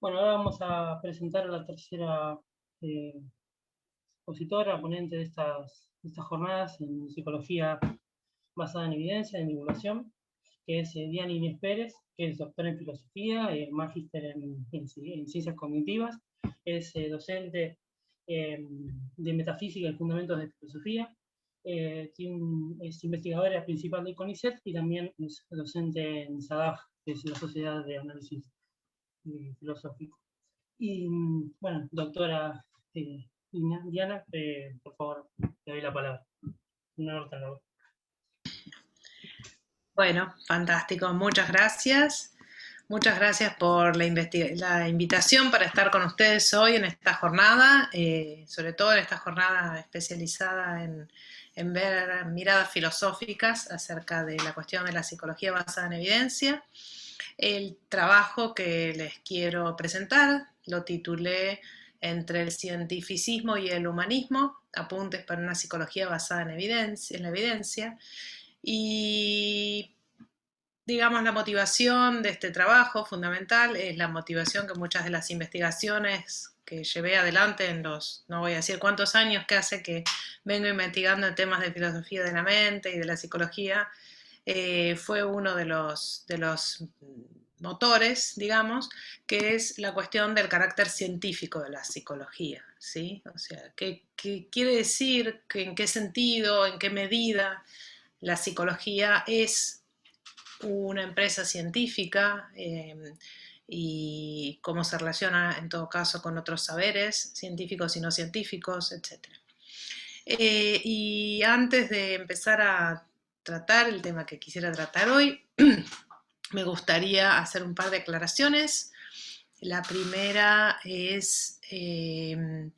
Bueno, ahora vamos a presentar a la tercera eh, expositora, ponente de estas jornadas en psicología basada en evidencia, en divulgación, que es Diana Inés Pérez, que es doctora en filosofía, magíster en ciencias cognitivas, es docente de metafísica y fundamentos de filosofía, es investigadora principal del CONICET y también es docente en SADAG, que es la Sociedad de Análisis Filosófico. Y bueno, doctora Diana, por favor, te doy la palabra. Un honor. Bueno, fantástico. Muchas gracias. Muchas gracias por la invitación para estar con ustedes hoy en esta jornada, sobre todo en esta jornada especializada en ver miradas filosóficas acerca de la cuestión de la psicología basada en evidencia. El trabajo que les quiero presentar lo titulé Entre el cientificismo y el humanismo, apuntes para una psicología basada en la evidencia. Y digamos, la motivación de este trabajo fundamental es la motivación que muchas de las investigaciones que llevé adelante en los, no voy a decir cuántos años que hace que vengo investigando en temas de filosofía de la mente y de la psicología, fue uno de los motores, digamos, que es la cuestión del carácter científico de la psicología, ¿sí? O sea, ¿qué quiere decir? ¿En qué sentido? ¿En qué medida la psicología es una empresa científica y cómo se relaciona en todo caso con otros saberes científicos y no científicos, etc. Y antes de empezar a tratar el tema que quisiera tratar hoy, me gustaría hacer un par de aclaraciones. La primera es que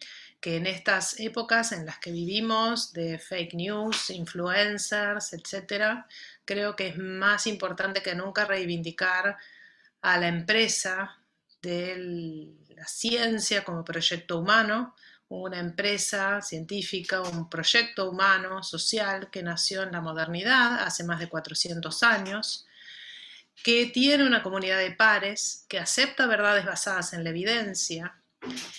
en estas épocas en las que vivimos de fake news, influencers, etc., creo que es más importante que nunca reivindicar a la empresa de la ciencia como proyecto humano, una empresa científica, un proyecto humano, social, que nació en la modernidad hace más de 400 años, que tiene una comunidad de pares, que acepta verdades basadas en la evidencia,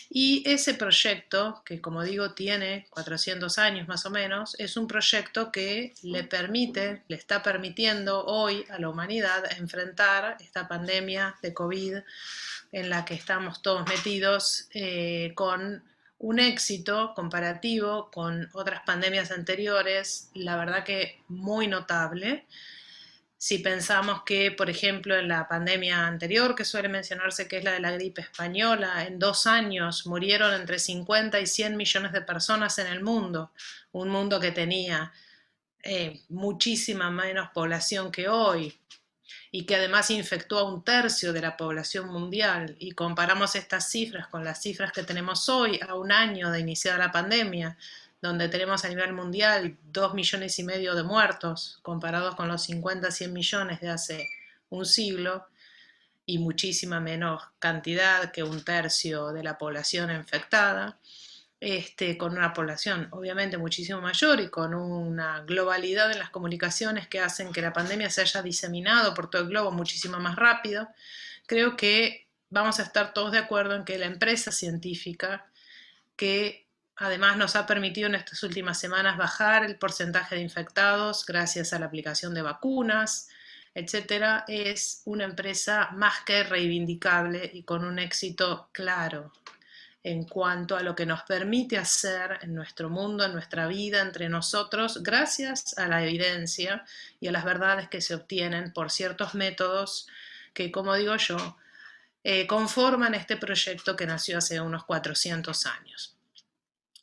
y ese proyecto, que como digo tiene 400 años más o menos, es un proyecto que le está permitiendo hoy a la humanidad enfrentar esta pandemia de COVID en la que estamos todos metidos, con un éxito comparativo con otras pandemias anteriores, la verdad que muy notable. Si pensamos que, por ejemplo, en la pandemia anterior, que suele mencionarse que es la de la gripe española, en 2 años murieron entre 50 y 100 millones de personas en el mundo, un mundo que tenía muchísima menos población que hoy y que además infectó a 1/3 de la población mundial, y comparamos estas cifras con las cifras que tenemos hoy a un año de iniciada la pandemia, donde tenemos a nivel mundial 2,5 millones de muertos, comparados con los 50-100 millones de hace un siglo, y muchísima menos cantidad que 1/3 de la población infectada, con una población obviamente muchísimo mayor y con una globalidad en las comunicaciones que hacen que la pandemia se haya diseminado por todo el globo muchísimo más rápido. Creo que vamos a estar todos de acuerdo en que la empresa científica, que además nos ha permitido en estas últimas semanas bajar el porcentaje de infectados gracias a la aplicación de vacunas, etcétera, es una empresa más que reivindicable y con un éxito claro en cuanto a lo que nos permite hacer en nuestro mundo, en nuestra vida, entre nosotros, gracias a la evidencia y a las verdades que se obtienen por ciertos métodos que, como digo yo, conforman este proyecto que nació hace unos 400 años.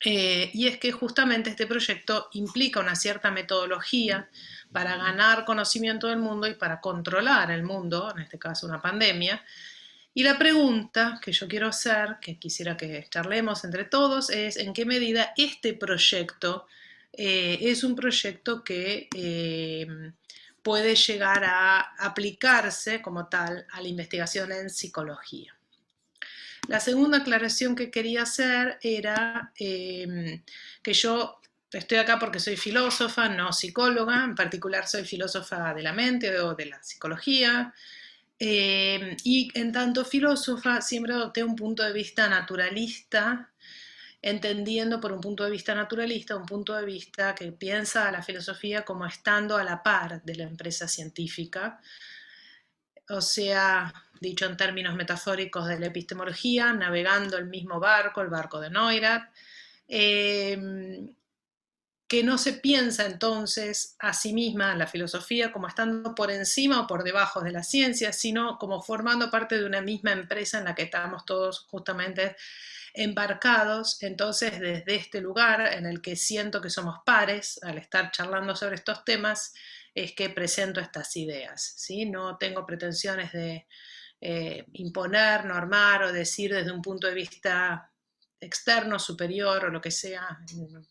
Y es que justamente este proyecto implica una cierta metodología para ganar conocimiento del mundo y para controlar el mundo, en este caso una pandemia. Y la pregunta que yo quiero hacer, que quisiera que charlemos entre todos, es en qué medida este proyecto es un proyecto que puede llegar a aplicarse como tal a la investigación en psicología. La segunda aclaración que quería hacer era que yo estoy acá porque soy filósofa, no psicóloga, en particular soy filósofa de la mente o de la psicología. Y en tanto filósofa siempre adopté un punto de vista naturalista, entendiendo por un punto de vista naturalista, un punto de vista que piensa a la filosofía como estando a la par de la empresa científica, o sea, dicho en términos metafóricos de la epistemología, navegando el mismo barco, el barco de Neurath, que no se piensa entonces a sí misma la filosofía como estando por encima o por debajo de la ciencia, sino como formando parte de una misma empresa en la que estamos todos justamente embarcados. Entonces, desde este lugar en el que siento que somos pares, al estar charlando sobre estos temas, es que presento estas ideas, ¿sí? No tengo pretensiones de imponer, normar o decir desde un punto de vista externo, superior o lo que sea,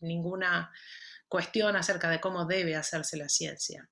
ninguna cuestión acerca de cómo debe hacerse la ciencia.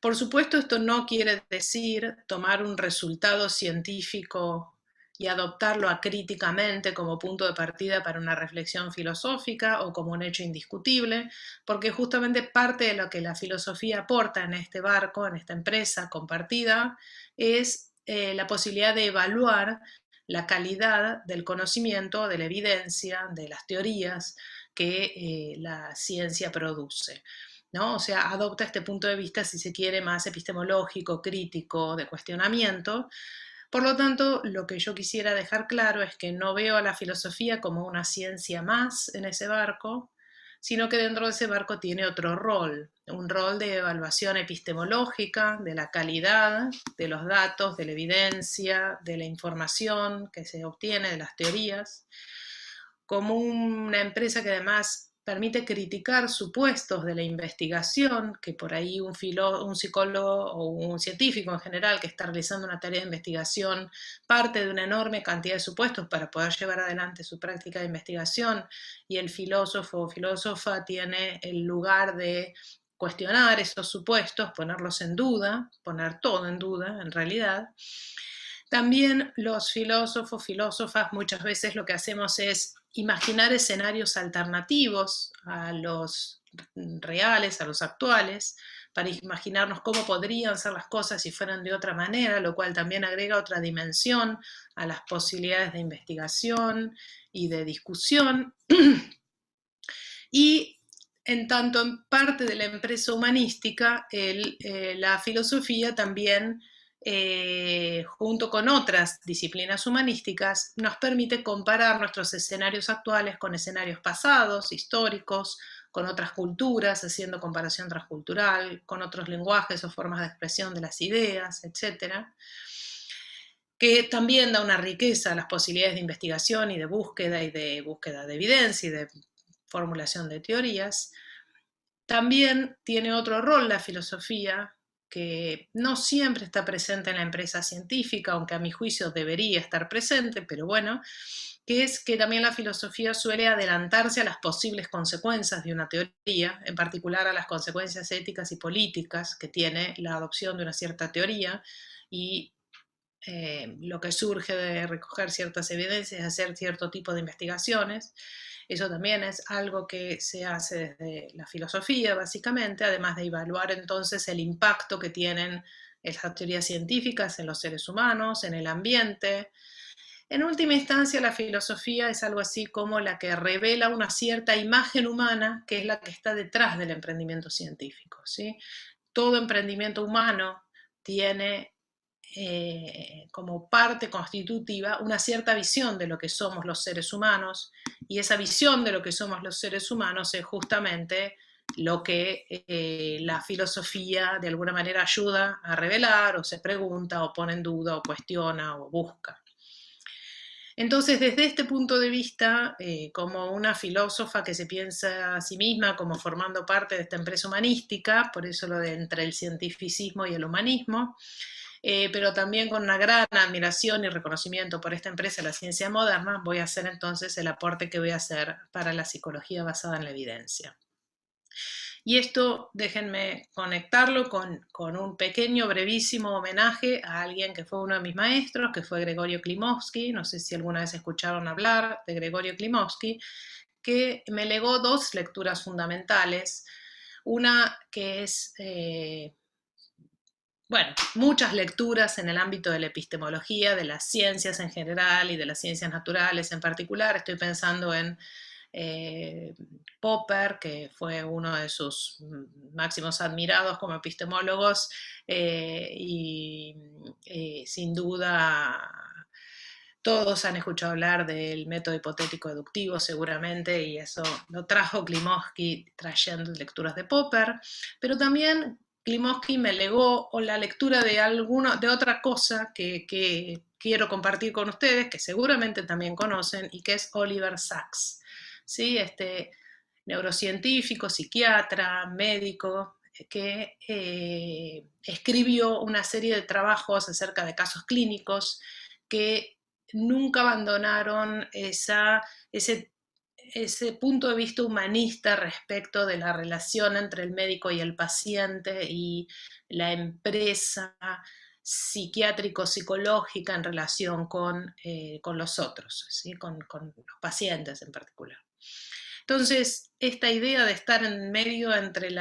Por supuesto, esto no quiere decir tomar un resultado científico y adoptarlo acríticamente como punto de partida para una reflexión filosófica o como un hecho indiscutible, porque justamente parte de lo que la filosofía aporta en este barco, en esta empresa compartida, es la posibilidad de evaluar la calidad del conocimiento, de la evidencia, de las teorías que la ciencia produce, ¿no? O sea, adopta este punto de vista, si se quiere, más epistemológico, crítico, de cuestionamiento. Por lo tanto, lo que yo quisiera dejar claro es que no veo a la filosofía como una ciencia más en ese barco, sino que dentro de ese barco tiene otro rol, un rol de evaluación epistemológica de la calidad de los datos, de la evidencia, de la información que se obtiene de las teorías, como una empresa que además permite criticar supuestos de la investigación, que por ahí un psicólogo o un científico en general que está realizando una tarea de investigación parte de una enorme cantidad de supuestos para poder llevar adelante su práctica de investigación, y el filósofo o filósofa tiene el lugar de cuestionar esos supuestos, ponerlos en duda, poner todo en duda en realidad. También los filósofos, filósofas, muchas veces lo que hacemos es imaginar escenarios alternativos a los reales, a los actuales, para imaginarnos cómo podrían ser las cosas si fueran de otra manera, lo cual también agrega otra dimensión a las posibilidades de investigación y de discusión. Y en tanto en parte de la empresa humanística, la filosofía también, junto con otras disciplinas humanísticas, nos permite comparar nuestros escenarios actuales con escenarios pasados, históricos, con otras culturas, haciendo comparación transcultural, con otros lenguajes o formas de expresión de las ideas, etc., que también da una riqueza a las posibilidades de investigación y de búsqueda de evidencia y de formulación de teorías. También tiene otro rol la filosofía, que no siempre está presente en la empresa científica, aunque a mi juicio debería estar presente, pero bueno, que es que también la filosofía suele adelantarse a las posibles consecuencias de una teoría, en particular a las consecuencias éticas y políticas que tiene la adopción de una cierta teoría, y lo que surge de recoger ciertas evidencias, hacer cierto tipo de investigaciones. Eso también es algo que se hace desde la filosofía, básicamente, además de evaluar entonces el impacto que tienen esas teorías científicas en los seres humanos, en el ambiente. En última instancia, la filosofía es algo así como la que revela una cierta imagen humana, que es la que está detrás del emprendimiento científico, ¿sí? Todo emprendimiento humano tiene como parte constitutiva una cierta visión de lo que somos los seres humanos, y esa visión de lo que somos los seres humanos es justamente lo que la filosofía de alguna manera ayuda a revelar, o se pregunta, o pone en duda, o cuestiona, o busca. Entonces, desde este punto de vista, como una filósofa que se piensa a sí misma como formando parte de esta empresa humanística, por eso lo de entre el cientificismo y el humanismo, pero también con una gran admiración y reconocimiento por esta empresa, la ciencia moderna, voy a hacer entonces el aporte que voy a hacer para la psicología basada en la evidencia. Y esto déjenme conectarlo con un pequeño, brevísimo homenaje a alguien que fue uno de mis maestros, que fue Gregorio Klimovsky. No sé si alguna vez escucharon hablar de Gregorio Klimovsky, que me legó dos lecturas fundamentales. Una que es bueno, muchas lecturas en el ámbito de la epistemología, de las ciencias en general y de las ciencias naturales en particular. Estoy pensando en Popper, que fue uno de sus máximos admirados como epistemólogos, y sin duda todos han escuchado hablar del método hipotético deductivo seguramente, y eso lo trajo Klimovsky trayendo lecturas de Popper, pero también Klimovsky me legó la lectura de otra cosa que quiero compartir con ustedes, que seguramente también conocen, y que es Oliver Sacks, ¿sí? Este neurocientífico, psiquiatra, médico, que escribió una serie de trabajos acerca de casos clínicos que nunca abandonaron ese punto de vista humanista respecto de la relación entre el médico y el paciente y la empresa psiquiátrico-psicológica en relación con los otros, ¿sí? con los pacientes en particular. Entonces, esta idea de estar en medio entre el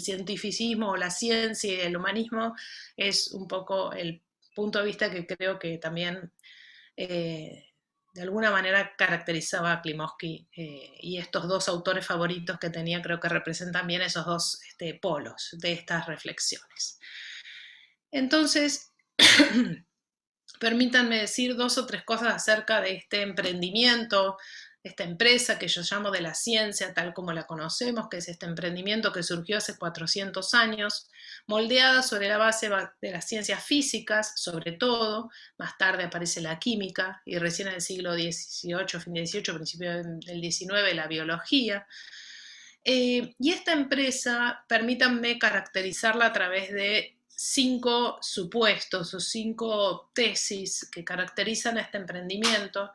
cientificismo o la ciencia y el humanismo es un poco el punto de vista que creo que también de alguna manera caracterizaba a Klimovsky, y estos dos autores favoritos que tenía creo que representan bien esos dos polos de estas reflexiones. Entonces, permítanme decir 2 o 3 cosas acerca de este emprendimiento, esta empresa que yo llamo de la ciencia tal como la conocemos, que es este emprendimiento que surgió hace 400 años, moldeada sobre la base de las ciencias físicas, sobre todo. Más tarde aparece la química, y recién en el siglo XVIII, fin del XVIII, principio del XIX, la biología. Y esta empresa, permítanme caracterizarla a través de 5 supuestos o 5 tesis que caracterizan este emprendimiento.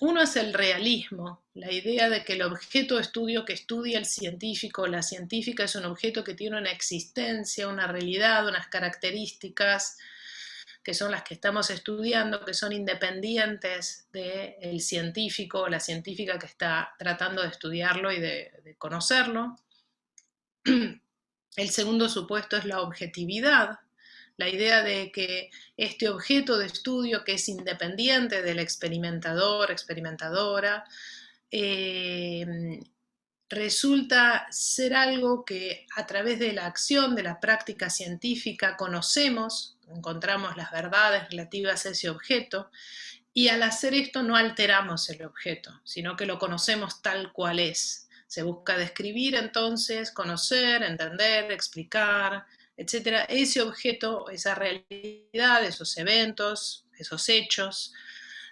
Uno es el realismo, la idea de que el objeto de estudio que estudia el científico o la científica es un objeto que tiene una existencia, una realidad, unas características que son las que estamos estudiando, que son independientes del científico o la científica que está tratando de estudiarlo y de conocerlo. El segundo supuesto es la objetividad, la idea de que este objeto de estudio, que es independiente del experimentador, experimentadora, resulta ser algo que a través de la acción, de la práctica científica, conocemos, encontramos las verdades relativas a ese objeto, y al hacer esto no alteramos el objeto, sino que lo conocemos tal cual es. Se busca describir entonces, conocer, entender, explicar, etcétera, ese objeto, esa realidad, esos eventos, esos hechos,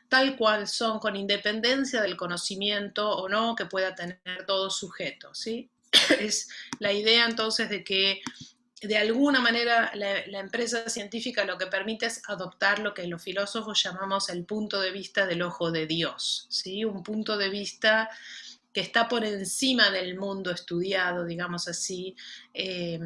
tal cual son, con independencia del conocimiento o no que pueda tener todo sujeto, ¿sí? Es la idea entonces de que de alguna manera la empresa científica lo que permite es adoptar lo que los filósofos llamamos el punto de vista del ojo de Dios, ¿sí? Un punto de vista que está por encima del mundo estudiado, digamos así, que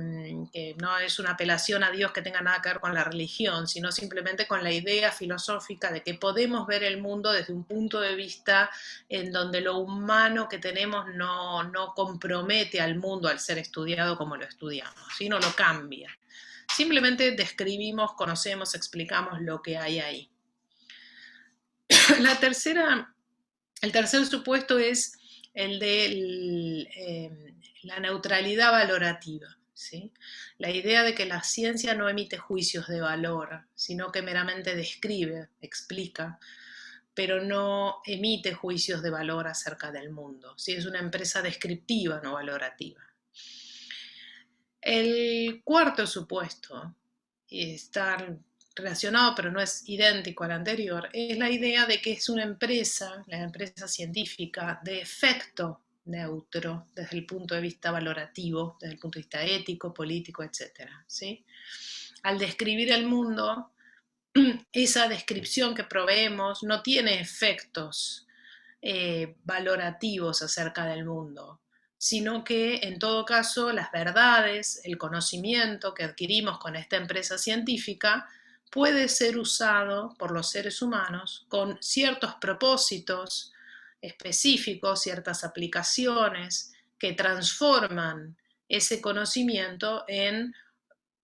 no es una apelación a Dios que tenga nada que ver con la religión, sino simplemente con la idea filosófica de que podemos ver el mundo desde un punto de vista en donde lo humano que tenemos no compromete al mundo al ser estudiado como lo estudiamos, sino lo cambia. Simplemente describimos, conocemos, explicamos lo que hay ahí. El tercer supuesto es el de la neutralidad valorativa, ¿sí? La idea de que la ciencia no emite juicios de valor, sino que meramente describe, explica, pero no emite juicios de valor acerca del mundo, ¿sí? Es una empresa descriptiva, no valorativa. El cuarto supuesto, y está relacionado pero no es idéntico al anterior, es la idea de que es una empresa, la empresa científica, de efecto neutro desde el punto de vista valorativo, desde el punto de vista ético, político, etc. ¿Sí? Al describir el mundo, esa descripción que proveemos no tiene efectos valorativos acerca del mundo, sino que en todo caso las verdades, el conocimiento que adquirimos con esta empresa científica puede ser usado por los seres humanos con ciertos propósitos específicos, ciertas aplicaciones que transforman ese conocimiento en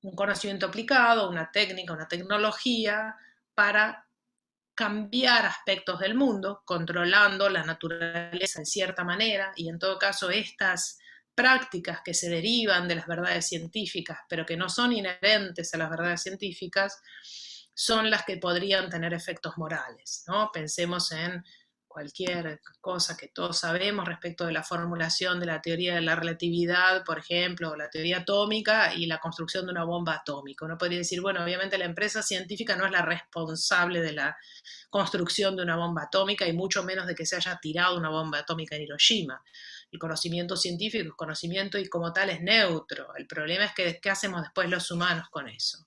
un conocimiento aplicado, una técnica, una tecnología para cambiar aspectos del mundo, controlando la naturaleza en cierta manera, y en todo caso estas prácticas que se derivan de las verdades científicas, pero que no son inherentes a las verdades científicas, son las que podrían tener efectos morales, ¿no? Pensemos en cualquier cosa que todos sabemos respecto de la formulación de la teoría de la relatividad, por ejemplo, o la teoría atómica y la construcción de una bomba atómica. Uno podría decir, bueno, obviamente la empresa científica no es la responsable de la construcción de una bomba atómica y mucho menos de que se haya tirado una bomba atómica en Hiroshima. El conocimiento científico es conocimiento y como tal es neutro. El problema es que qué hacemos después los humanos con eso.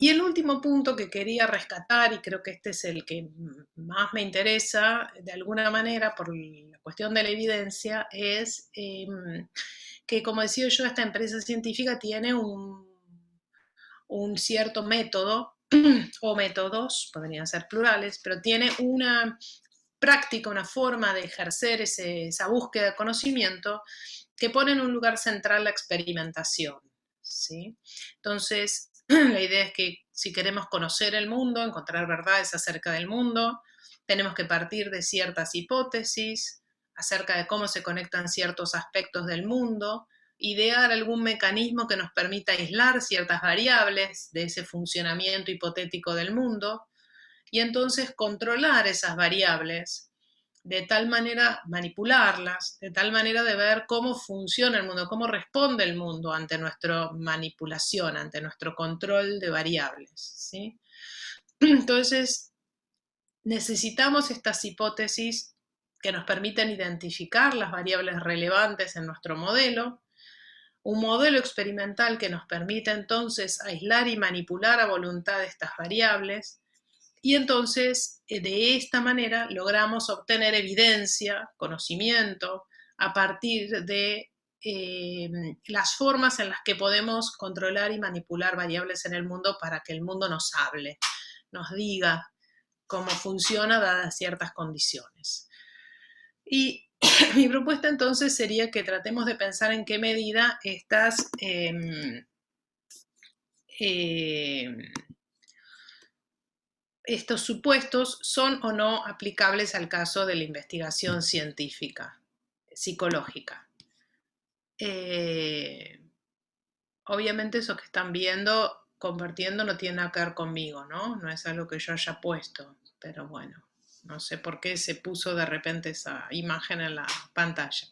Y el último punto que quería rescatar, y creo que este es el que más me interesa de alguna manera por la cuestión de la evidencia, es que, como decía yo, esta empresa científica tiene un cierto método, o métodos, podrían ser plurales, pero tiene una práctica, una forma de ejercer esa búsqueda de conocimiento que pone en un lugar central la experimentación, ¿sí? Entonces, la idea es que si queremos conocer el mundo, encontrar verdades acerca del mundo, tenemos que partir de ciertas hipótesis acerca de cómo se conectan ciertos aspectos del mundo, idear algún mecanismo que nos permita aislar ciertas variables de ese funcionamiento hipotético del mundo, y entonces controlar esas variables, de tal manera manipularlas, de tal manera de ver cómo funciona el mundo, cómo responde el mundo ante nuestra manipulación, ante nuestro control de variables, ¿sí? Entonces, necesitamos estas hipótesis que nos permiten identificar las variables relevantes en nuestro modelo, un modelo experimental que nos permite entonces aislar y manipular a voluntad estas variables, y entonces de esta manera logramos obtener evidencia, conocimiento, a partir de las formas en las que podemos controlar y manipular variables en el mundo para que el mundo nos hable, nos diga cómo funciona dadas ciertas condiciones. Y mi propuesta entonces sería que tratemos de pensar en qué medida estos supuestos son o no aplicables al caso de la investigación científica, psicológica. Obviamente eso que están viendo, compartiendo, no tiene nada que ver conmigo, ¿no? No es algo que yo haya puesto, pero bueno, no sé por qué se puso de repente esa imagen en la pantalla.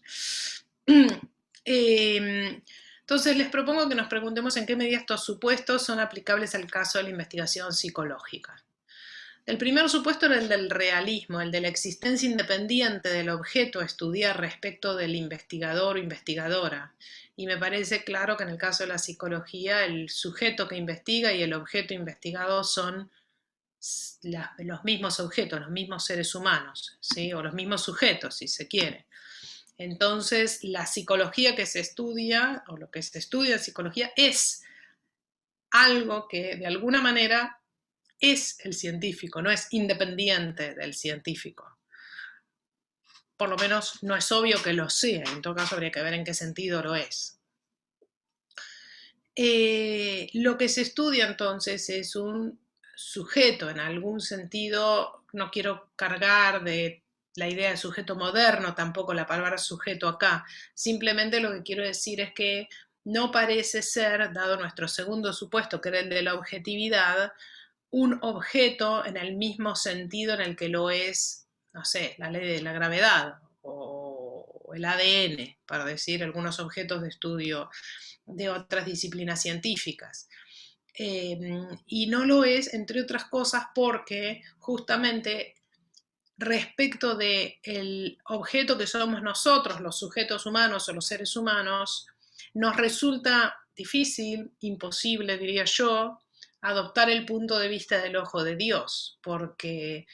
Entonces les propongo que nos preguntemos en qué medida estos supuestos son aplicables al caso de la investigación psicológica. El primer supuesto era el del realismo, el de la existencia independiente del objeto a estudiar respecto del investigador o investigadora. Y me parece claro que en el caso de la psicología, el sujeto que investiga y el objeto investigado son los mismos objetos, los mismos seres humanos, ¿sí? O los mismos sujetos, si se quiere. Entonces, la psicología que se estudia, o lo que se estudia en psicología, es algo que de alguna manera es el científico, no es independiente del científico. Por lo menos no es obvio que lo sea, en todo caso habría que ver en qué sentido lo es. Lo que se estudia entonces es un sujeto, en algún sentido, no quiero cargar de la idea de sujeto moderno, tampoco la palabra sujeto acá, simplemente lo que quiero decir es que no parece ser, dado nuestro segundo supuesto, que era el de la objetividad, un objeto en el mismo sentido en el que lo es, no sé, la ley de la gravedad o el ADN, para decir algunos objetos de estudio de otras disciplinas científicas. Y no lo es, entre otras cosas, porque justamente respecto del objeto que somos nosotros, los sujetos humanos o los seres humanos, nos resulta difícil, imposible, diría yo, adoptar el punto de vista del ojo de Dios, porque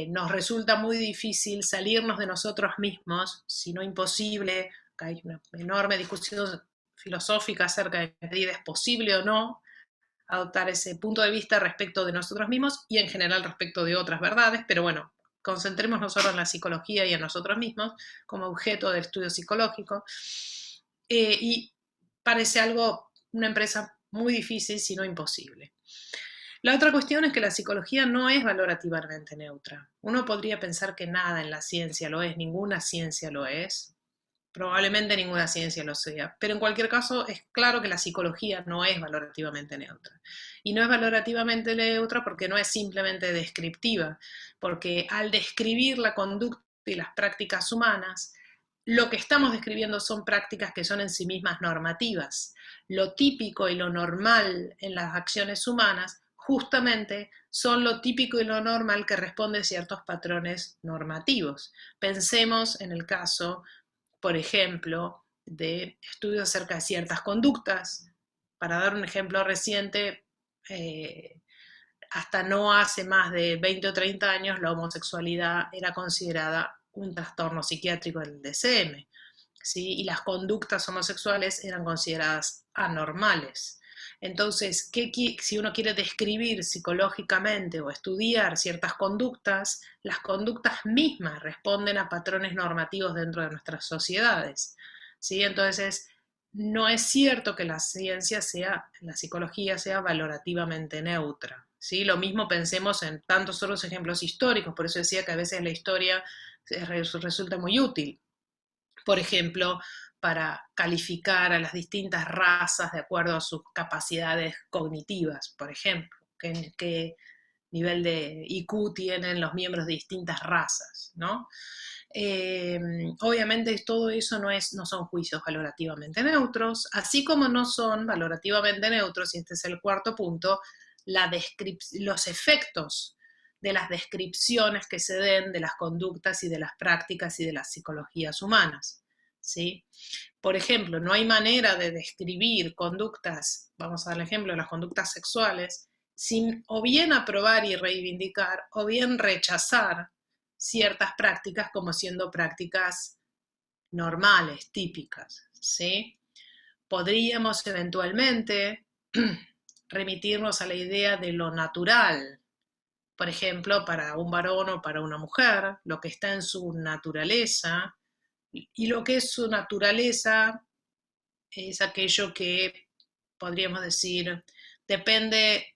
nos resulta muy difícil salirnos de nosotros mismos, si no imposible. Hay una enorme discusión filosófica acerca de si es posible o no adoptar ese punto de vista respecto de nosotros mismos y en general respecto de otras verdades, pero bueno, concentrémonos solo en la psicología y en nosotros mismos como objeto del estudio psicológico. Y parece una empresa muy difícil, si no imposible. La otra cuestión es que la psicología no es valorativamente neutra. Uno podría pensar que nada en la ciencia lo es, ninguna ciencia lo es, probablemente ninguna ciencia lo sea, pero en cualquier caso es claro que la psicología no es valorativamente neutra. Y no es valorativamente neutra porque no es simplemente descriptiva, porque al describir la conducta y las prácticas humanas, lo que estamos describiendo son prácticas que son en sí mismas normativas. Lo típico y lo normal en las acciones humanas justamente son lo típico y lo normal que responde a ciertos patrones normativos. Pensemos en el caso, por ejemplo, de estudios acerca de ciertas conductas. Para dar un ejemplo reciente, hasta no hace más de 20 o 30 años la homosexualidad era considerada un trastorno psiquiátrico del DSM, ¿sí? Y las conductas homosexuales eran consideradas anormales. Entonces, si uno quiere describir psicológicamente o estudiar ciertas conductas, las conductas mismas responden a patrones normativos dentro de nuestras sociedades, ¿sí? Entonces, no es cierto que la psicología sea valorativamente neutra, ¿sí? Lo mismo pensemos en tantos otros ejemplos históricos, por eso decía que a veces la historia resulta muy útil. Por ejemplo, para calificar a las distintas razas de acuerdo a sus capacidades cognitivas, por ejemplo, qué nivel de IQ tienen los miembros de distintas razas, ¿no? Obviamente todo eso no son juicios valorativamente neutros, así como no son valorativamente neutros, y este es el cuarto punto, los efectos de las descripciones que se den de las conductas y de las prácticas y de las psicologías humanas, ¿sí? Por ejemplo, no hay manera de describir conductas, vamos a dar el ejemplo de las conductas sexuales, sin o bien aprobar y reivindicar o bien rechazar ciertas prácticas como siendo prácticas normales, típicas, ¿sí? Podríamos eventualmente remitirnos a la idea de lo natural, por ejemplo, para un varón o para una mujer, lo que está en su naturaleza, y lo que es su naturaleza es aquello que podríamos decir depende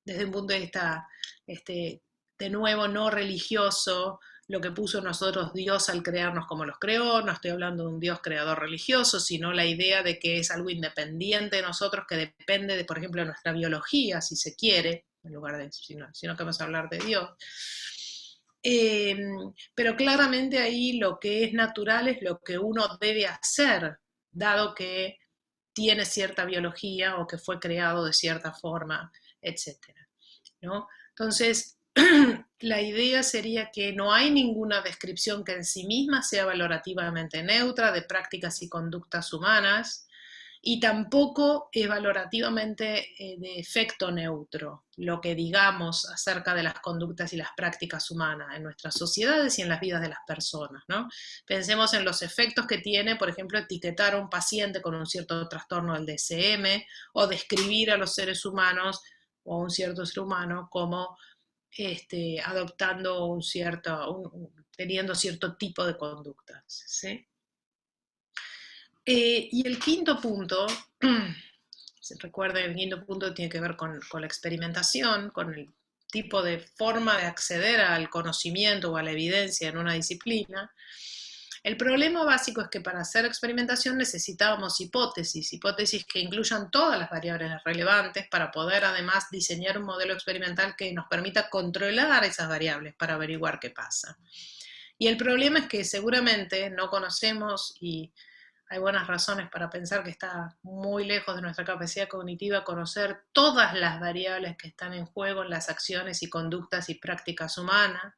desde un punto de vista, de nuevo, no religioso, lo que puso en nosotros Dios al crearnos como los creó. No estoy hablando de un Dios creador religioso, sino la idea de que es algo independiente de nosotros, que depende de, por ejemplo, de nuestra biología, si se quiere, en lugar de eso, sino que vamos a hablar de Dios. Pero claramente ahí lo que es natural es lo que uno debe hacer, dado que tiene cierta biología o que fue creado de cierta forma, etcétera, ¿no? Entonces, la idea sería que no hay ninguna descripción que en sí misma sea valorativamente neutra de prácticas y conductas humanas, y tampoco es valorativamente de efecto neutro lo que digamos acerca de las conductas y las prácticas humanas en nuestras sociedades y en las vidas de las personas, ¿no? Pensemos en los efectos que tiene, por ejemplo, etiquetar a un paciente con un cierto trastorno del DSM o describir a los seres humanos o a un cierto ser humano como adoptando teniendo cierto tipo de conductas, ¿sí? Y el quinto punto, recuerden, el quinto punto tiene que ver con la experimentación, con el tipo de forma de acceder al conocimiento o a la evidencia en una disciplina. El problema básico es que para hacer experimentación necesitábamos hipótesis que incluyan todas las variables relevantes para poder además diseñar un modelo experimental que nos permita controlar esas variables para averiguar qué pasa. Y el problema es que seguramente no conocemos, y hay buenas razones para pensar que está muy lejos de nuestra capacidad cognitiva conocer todas las variables que están en juego en las acciones y conductas y prácticas humanas.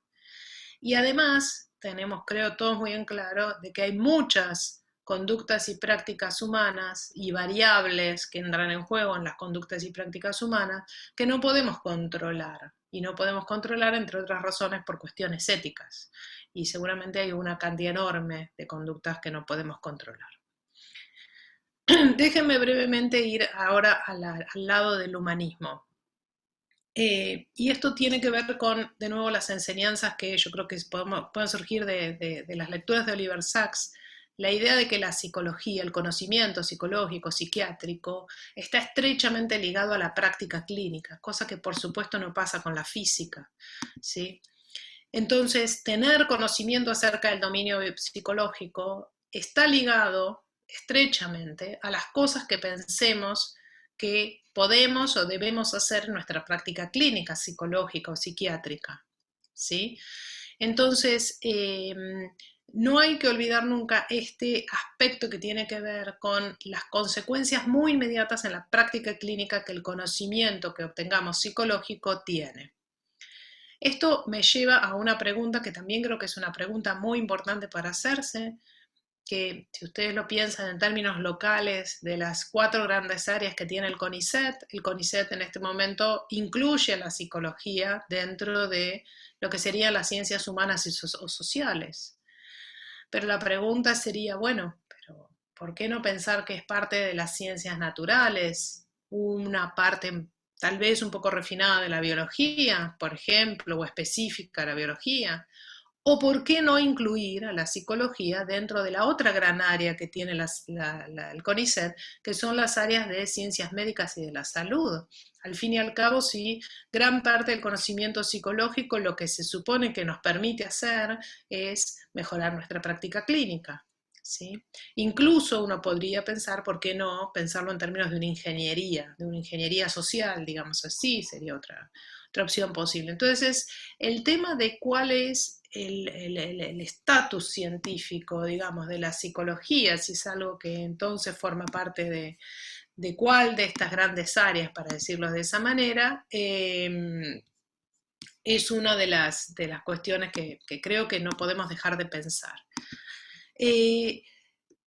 Y además tenemos, creo, todos muy en claro de que hay muchas conductas y prácticas humanas y variables que entran en juego en las conductas y prácticas humanas que no podemos controlar. Y no podemos controlar, entre otras razones, por cuestiones éticas. Y seguramente hay una cantidad enorme de conductas que no podemos controlar. Déjenme brevemente ir ahora al lado del humanismo. Y esto tiene que ver con, de nuevo, las enseñanzas que yo creo que pueden surgir de las lecturas de Oliver Sacks, la idea de que la psicología, el conocimiento psicológico, psiquiátrico, está estrechamente ligado a la práctica clínica, cosa que por supuesto no pasa con la física, ¿sí? Entonces, tener conocimiento acerca del dominio psicológico está ligado estrechamente a las cosas que pensemos que podemos o debemos hacer en nuestra práctica clínica, psicológica o psiquiátrica, ¿sí? Entonces, no hay que olvidar nunca este aspecto que tiene que ver con las consecuencias muy inmediatas en la práctica clínica que el conocimiento que obtengamos psicológico tiene. Esto me lleva a una pregunta que también creo que es una pregunta muy importante para hacerse, que si ustedes lo piensan en términos locales de las 4 grandes áreas que tiene el CONICET en este momento incluye la psicología dentro de lo que serían las ciencias humanas o sociales. Pero la pregunta sería, bueno, pero ¿por qué no pensar que es parte de las ciencias naturales? Una parte tal vez un poco refinada de la biología, por ejemplo, o específica de la biología. ¿O por qué no incluir a la psicología dentro de la otra gran área que tiene el CONICET, que son las áreas de ciencias médicas y de la salud? Al fin y al cabo, sí, gran parte del conocimiento psicológico lo que se supone que nos permite hacer es mejorar nuestra práctica clínica, ¿sí? Incluso uno podría pensar, ¿por qué no pensarlo en términos de una ingeniería social, digamos así, sería otra opción posible. Entonces, el tema de cuál es el estatus científico, digamos, de la psicología, si es algo que entonces forma parte de cuál de estas grandes áreas, para decirlo de esa manera, es una de las cuestiones que creo que no podemos dejar de pensar.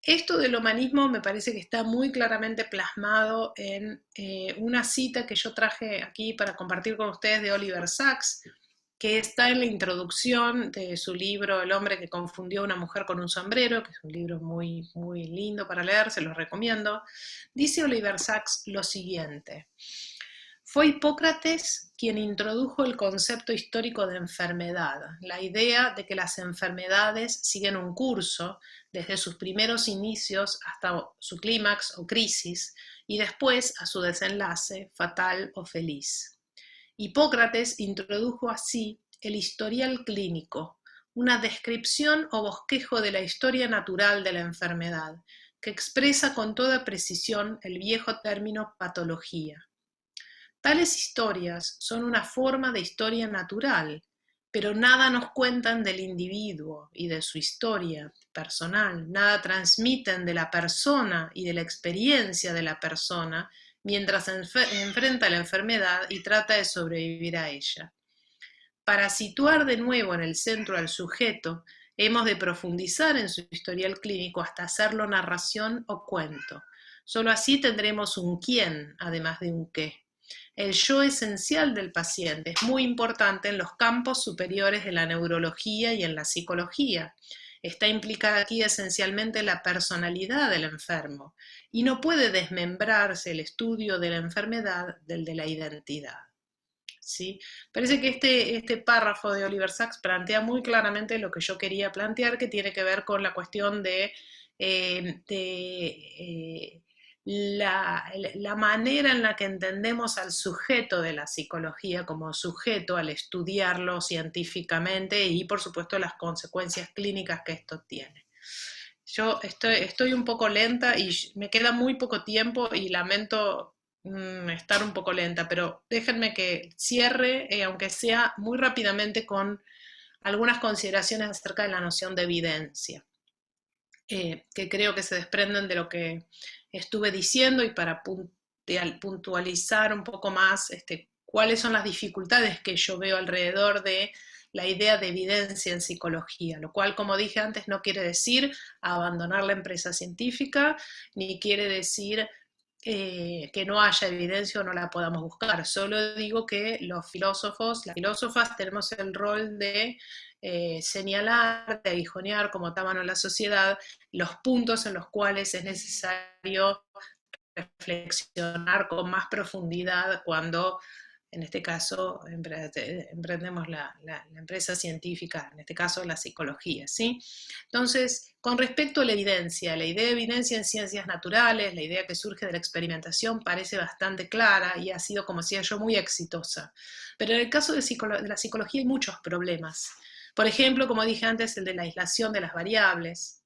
Esto del humanismo me parece que está muy claramente plasmado en una cita que yo traje aquí para compartir con ustedes de Oliver Sacks, que está en la introducción de su libro El hombre que confundió a una mujer con un sombrero, que es un libro muy, muy lindo para leer, se los recomiendo. Dice Oliver Sacks lo siguiente: fue Hipócrates quien introdujo el concepto histórico de enfermedad, la idea de que las enfermedades siguen un curso desde sus primeros inicios hasta su clímax o crisis y después a su desenlace fatal o feliz. Hipócrates introdujo así el historial clínico, una descripción o bosquejo de la historia natural de la enfermedad, que expresa con toda precisión el viejo término patología. Tales historias son una forma de historia natural, pero nada nos cuentan del individuo y de su historia personal, nada transmiten de la persona y de la experiencia de la persona mientras enfrenta la enfermedad y trata de sobrevivir a ella. Para situar de nuevo en el centro al sujeto, hemos de profundizar en su historial clínico hasta hacerlo narración o cuento. Solo así tendremos un quién, además de un qué. El yo esencial del paciente es muy importante en los campos superiores de la neurología y en la psicología. Está implicada aquí esencialmente la personalidad del enfermo y no puede desmembrarse el estudio de la enfermedad del de la identidad. ¿Sí? Parece que este párrafo de Oliver Sacks plantea muy claramente lo que yo quería plantear, que tiene que ver con la cuestión de la manera en la que entendemos al sujeto de la psicología como sujeto al estudiarlo científicamente y por supuesto las consecuencias clínicas que esto tiene. Yo estoy un poco lenta y me queda muy poco tiempo y lamento estar un poco lenta, pero déjenme que cierre, aunque sea muy rápidamente, con algunas consideraciones acerca de la noción de evidencia, que creo que se desprenden de lo que estuve diciendo, y para puntualizar un poco más cuáles son las dificultades que yo veo alrededor de la idea de evidencia en psicología, lo cual, como dije antes, no quiere decir abandonar la empresa científica, ni quiere decir que no haya evidencia o no la podamos buscar. Solo digo que los filósofos, las filósofas, tenemos el rol de señalar, de aguijonear como tábano en la sociedad, los puntos en los cuales es necesario reflexionar con más profundidad cuando en este caso emprendemos la empresa científica, en este caso la psicología, ¿sí? Entonces, con respecto a la idea de evidencia en ciencias naturales, la idea que surge de la experimentación parece bastante clara y ha sido, como decía yo, muy exitosa. Pero en el caso de la psicología hay muchos problemas. Por ejemplo, como dije antes, el de la aislación de las variables.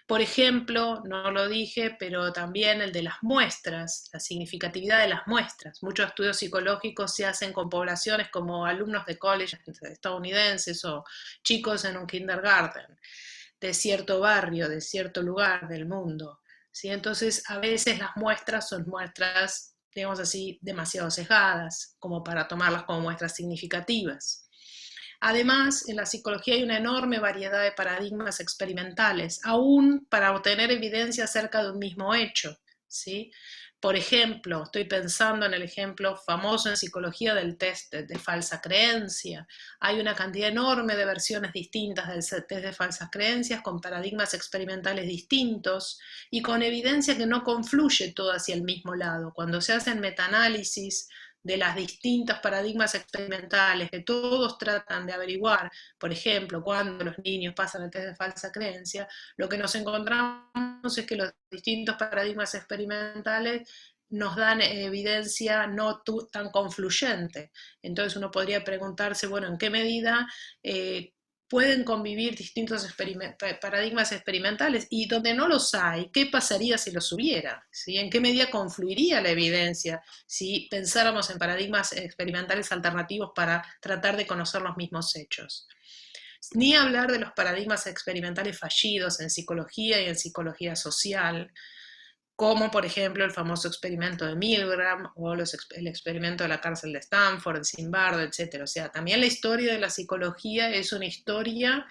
Por ejemplo, no lo dije, pero también el de las muestras, la significatividad de las muestras. Muchos estudios psicológicos se hacen con poblaciones como alumnos de college estadounidenses o chicos en un kindergarten, de cierto barrio, de cierto lugar del mundo, ¿sí? Entonces, a veces las muestras son muestras, digamos así, demasiado sesgadas, como para tomarlas como muestras significativas. Además, en la psicología hay una enorme variedad de paradigmas experimentales, aún para obtener evidencia acerca de un mismo hecho, ¿sí? Por ejemplo, estoy pensando en el ejemplo famoso en psicología del test de falsa creencia. Hay una cantidad enorme de versiones distintas del test de falsas creencias con paradigmas experimentales distintos y con evidencia que no confluye todo hacia el mismo lado. Cuando se hacen metaanálisis de las distintos paradigmas experimentales que todos tratan de averiguar, por ejemplo, cuando los niños pasan el test de falsa creencia, lo que nos encontramos es que los distintos paradigmas experimentales nos dan evidencia no tan confluyente. Entonces uno podría preguntarse, bueno, ¿en qué medida pueden convivir distintos paradigmas experimentales? Y donde no los hay, ¿qué pasaría si los hubiera? ¿Sí? ¿En qué medida confluiría la evidencia si pensáramos en paradigmas experimentales alternativos para tratar de conocer los mismos hechos? Ni hablar de los paradigmas experimentales fallidos en psicología y en psicología social, como por ejemplo el famoso experimento de Milgram o el experimento de la cárcel de Stanford, de Zimbardo, etc. O sea, también la historia de la psicología es una historia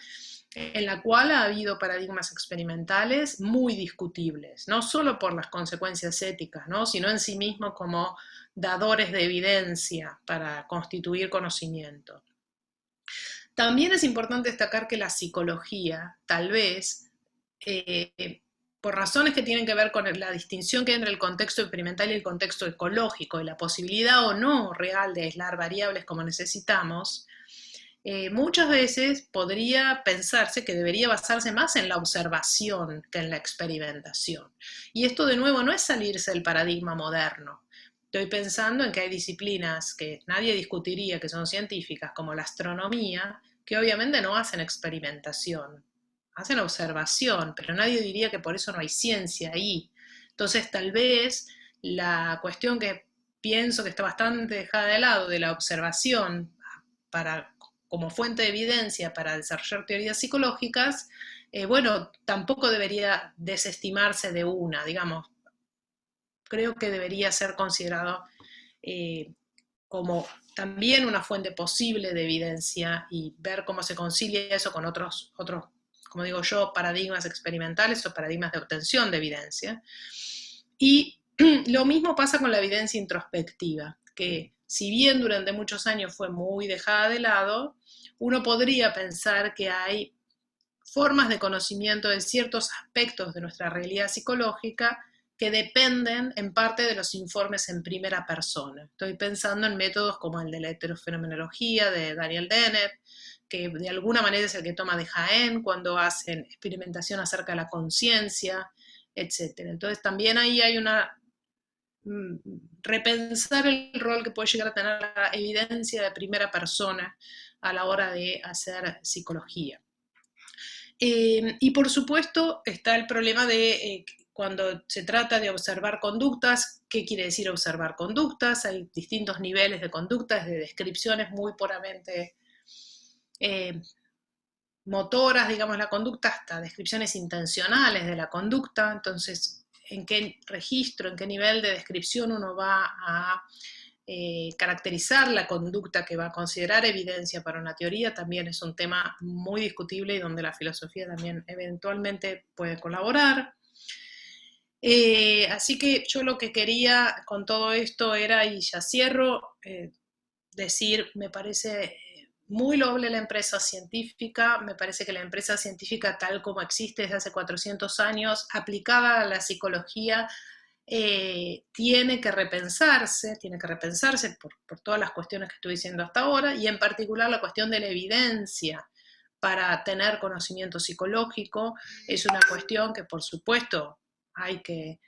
en la cual ha habido paradigmas experimentales muy discutibles, no solo por las consecuencias éticas, ¿no? Sino en sí mismo como dadores de evidencia para constituir conocimiento. También es importante destacar que la psicología, tal vez, por razones que tienen que ver con la distinción que hay entre el contexto experimental y el contexto ecológico y la posibilidad o no real de aislar variables como necesitamos, muchas veces podría pensarse que debería basarse más en la observación que en la experimentación. Y esto de nuevo no es salirse del paradigma moderno. Estoy pensando en que hay disciplinas que nadie discutiría que son científicas, como la astronomía, que obviamente no hacen experimentación, hacen observación, pero nadie diría que por eso no hay ciencia ahí. Entonces, tal vez la cuestión que pienso que está bastante dejada de lado de la observación como fuente de evidencia para desarrollar teorías psicológicas, bueno, tampoco debería desestimarse de una, digamos. Creo que debería ser considerado como también una fuente posible de evidencia y ver cómo se concilia eso con otros, como digo yo, paradigmas experimentales o paradigmas de obtención de evidencia. Y lo mismo pasa con la evidencia introspectiva, que si bien durante muchos años fue muy dejada de lado, uno podría pensar que hay formas de conocimiento de ciertos aspectos de nuestra realidad psicológica que dependen en parte de los informes en primera persona. Estoy pensando en métodos como el de la heterofenomenología de Daniel Dennett, que de alguna manera es el que toma de Jaén cuando hacen experimentación acerca de la conciencia, etc. Entonces también ahí hay una repensar el rol que puede llegar a tener la evidencia de primera persona a la hora de hacer psicología. Y por supuesto está el problema de cuando se trata de observar conductas, ¿qué quiere decir observar conductas? Hay distintos niveles de conductas, de descripciones muy puramente motoras, digamos, la conducta, hasta descripciones intencionales de la conducta. Entonces, ¿en qué registro, en qué nivel de descripción uno va a caracterizar la conducta que va a considerar evidencia para una teoría? También es un tema muy discutible y donde la filosofía también eventualmente puede colaborar. Así que yo lo que quería con todo esto era, y ya cierro, decir, me parece muy loable la empresa científica, me parece que la empresa científica tal como existe desde hace 400 años, aplicada a la psicología, tiene que repensarse por todas las cuestiones que estoy diciendo hasta ahora, y en particular la cuestión de la evidencia para tener conocimiento psicológico es una cuestión que por supuesto hay que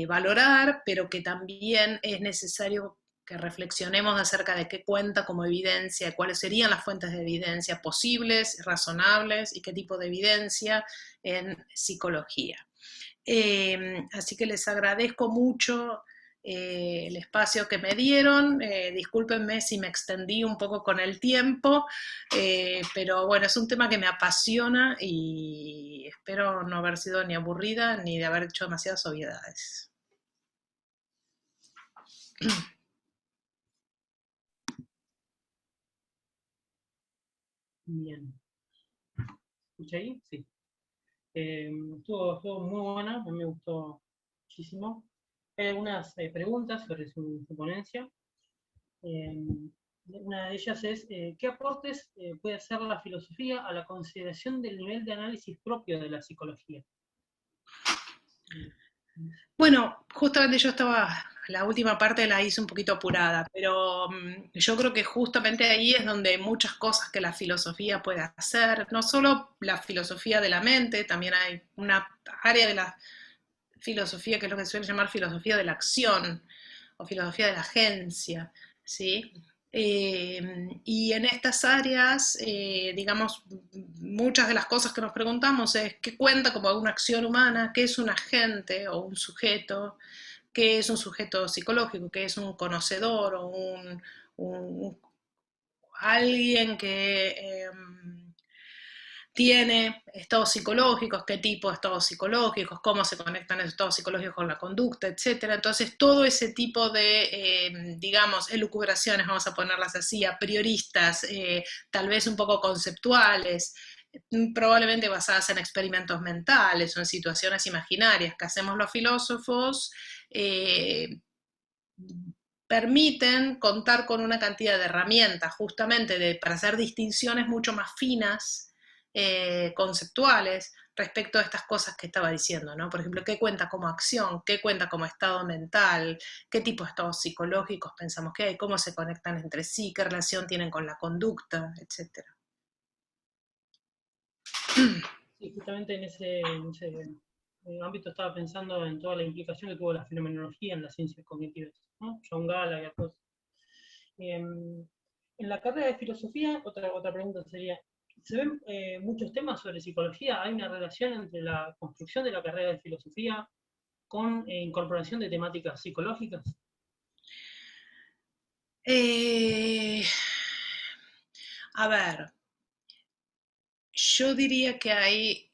valorar, pero que también es necesario que reflexionemos acerca de qué cuenta como evidencia, cuáles serían las fuentes de evidencia posibles, razonables, y qué tipo de evidencia en psicología. Así que les agradezco mucho el espacio que me dieron. Discúlpenme si me extendí un poco con el tiempo, pero bueno, es un tema que me apasiona y espero no haber sido ni aburrida ni de haber hecho demasiadas obviedades. Bien. ¿Escucha ahí? Sí. Estuvo muy buena, a mí me gustó muchísimo. Hay algunas preguntas sobre su ponencia. Una de ellas es, ¿qué aportes puede hacer la filosofía a la consideración del nivel de análisis propio de la psicología? Bueno, justamente la última parte la hice un poquito apurada, pero yo creo que justamente ahí es donde hay muchas cosas que la filosofía puede hacer, no solo la filosofía de la mente, también hay una área de la filosofía que es lo que se suele llamar filosofía de la acción o filosofía de la agencia, ¿sí? Y en estas áreas, digamos, muchas de las cosas que nos preguntamos es qué cuenta como una acción humana, qué es un agente o un sujeto, qué es un sujeto psicológico, qué es un conocedor o un alguien que tiene estados psicológicos, qué tipo de estados psicológicos, cómo se conectan esos estados psicológicos con la conducta, etcétera. Entonces, todo ese tipo de, digamos, elucubraciones, vamos a ponerlas así, a prioristas, tal vez un poco conceptuales, probablemente basadas en experimentos mentales o en situaciones imaginarias que hacemos los filósofos, permiten contar con una cantidad de herramientas justamente para hacer distinciones mucho más finas, conceptuales, respecto a estas cosas que estaba diciendo, ¿no? Por ejemplo, ¿qué cuenta como acción? ¿Qué cuenta como estado mental? ¿Qué tipo de estados psicológicos pensamos que hay? ¿Cómo se conectan entre sí? ¿Qué relación tienen con la conducta? Etcétera. Sí, justamente en ese ámbito estaba pensando en toda la implicación que tuvo la fenomenología en las ciencias cognitivas, ¿no? John Gallagher, cosas. En la carrera de filosofía, otra pregunta sería, ¿se ven muchos temas sobre psicología? ¿Hay una relación entre la construcción de la carrera de filosofía con incorporación de temáticas psicológicas? A ver, yo diría que hay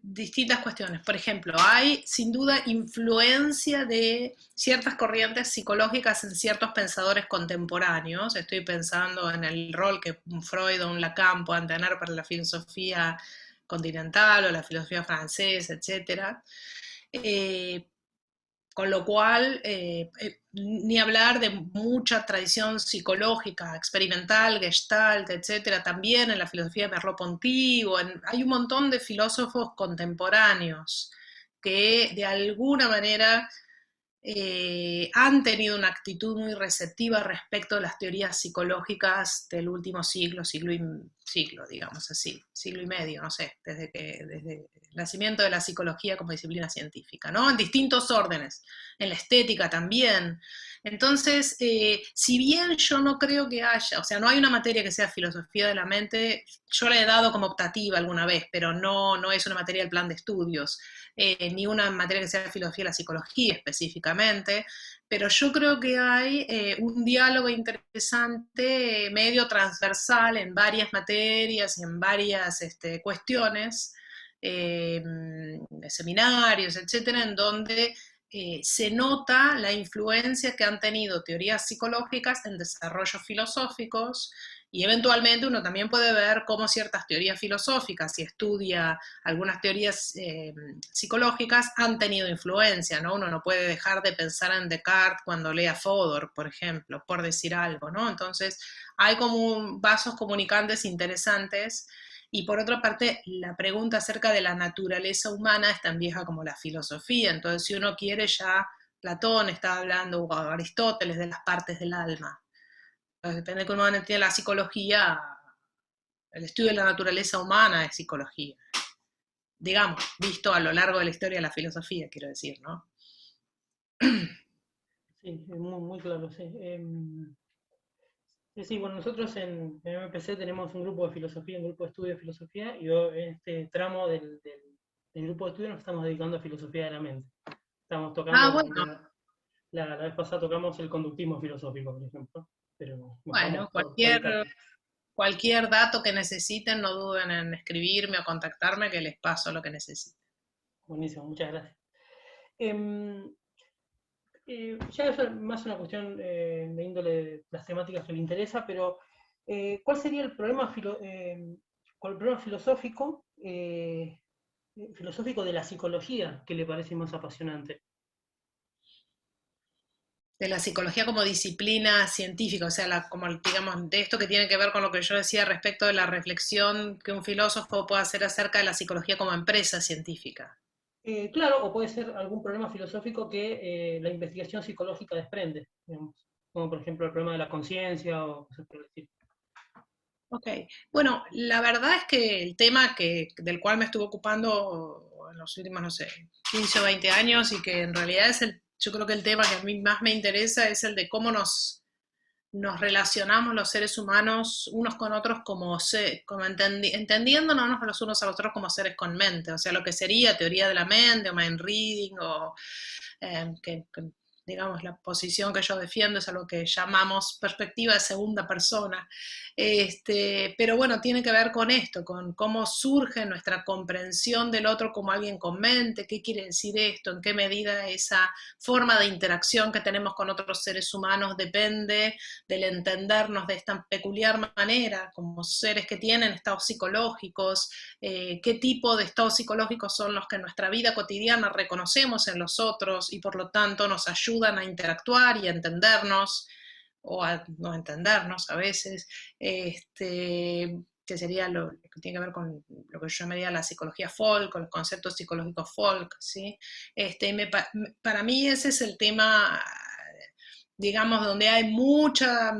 distintas cuestiones. Por ejemplo, hay sin duda influencia de ciertas corrientes psicológicas en ciertos pensadores contemporáneos. Estoy pensando en el rol que un Freud o un Lacan puedan tener para la filosofía continental o la filosofía francesa, etc. Con lo cual, ni hablar de mucha tradición psicológica, experimental, gestalt, etcétera, también en la filosofía de Merleau-Ponty, hay un montón de filósofos contemporáneos que de alguna manera han tenido una actitud muy receptiva respecto a las teorías psicológicas del último siglo, digamos así, siglo y medio, no sé, desde el nacimiento de la psicología como disciplina científica, ¿no? En distintos órdenes, en la estética también. Entonces, si bien yo no creo que haya, o sea, no hay una materia que sea filosofía de la mente, yo la he dado como optativa alguna vez, pero no es una materia del plan de estudios. Ni una materia que sea filosofía de la psicología específicamente, pero yo creo que hay un diálogo interesante, medio transversal en varias materias y en varias cuestiones, seminarios, etcétera, en donde se nota la influencia que han tenido teorías psicológicas en desarrollos filosóficos, y eventualmente uno también puede ver cómo ciertas teorías filosóficas, si estudia algunas teorías psicológicas, han tenido influencia, ¿no? Uno no puede dejar de pensar en Descartes cuando lee a Fodor, por ejemplo, por decir algo, ¿no? Entonces, hay como vasos comunicantes interesantes. Y por otra parte, la pregunta acerca de la naturaleza humana es tan vieja como la filosofía. Entonces, si uno quiere ya Platón estaba hablando, o Aristóteles, de las partes del alma. Entonces, depende de cómo uno entiende la psicología, el estudio de la naturaleza humana es psicología, digamos, visto a lo largo de la historia de la filosofía, quiero decir, ¿no? Sí, muy, muy claro, sí. Sí, sí, bueno, nosotros en MPC tenemos un grupo de filosofía, un grupo de estudio de filosofía, y en este tramo del grupo de estudio nos estamos dedicando a filosofía de la mente. Estamos Ah, tocando, bueno, la vez pasada tocamos el conductismo filosófico, por ejemplo, pero bueno, vamos por etapas. cualquier dato que necesiten, no duden en escribirme o contactarme, que les paso lo que necesiten. Buenísimo, muchas gracias. Em, ya es más una cuestión de índole de las temáticas que le interesa, pero ¿cuál sería el problema, cuál el problema filosófico de la psicología que le parece más apasionante? De la psicología como disciplina científica, o sea, como digamos, de esto que tiene que ver con lo que yo decía respecto de la reflexión que un filósofo puede hacer acerca de la psicología como empresa científica. Claro, o puede ser algún problema filosófico que la investigación psicológica desprende, digamos, como por ejemplo el problema de la conciencia o cosas por el estilo. Ok, bueno, la verdad es que el tema del cual me estuve ocupando en los últimos, no sé, 15 o 20 años y que en realidad yo creo que el tema que a mí más me interesa es el de cómo nos relacionamos los seres humanos unos con otros como entendiéndonos los unos a los otros como seres con mente, o sea, lo que sería teoría de la mente o mind reading o que digamos, la posición que yo defiendo es a lo que llamamos perspectiva de segunda persona. Pero bueno, tiene que ver con esto, con cómo surge nuestra comprensión del otro como alguien con mente, qué quiere decir esto, en qué medida esa forma de interacción que tenemos con otros seres humanos depende del entendernos de esta peculiar manera, como seres que tienen estados psicológicos, qué tipo de estados psicológicos son los que en nuestra vida cotidiana reconocemos en los otros y por lo tanto nos ayudan a interactuar y a entendernos o a no entendernos a veces, que sería lo que tiene que ver con lo que yo llamaría la psicología folk, con los conceptos psicológicos folk, ¿sí? Para mí ese es el tema, digamos, donde hay mucha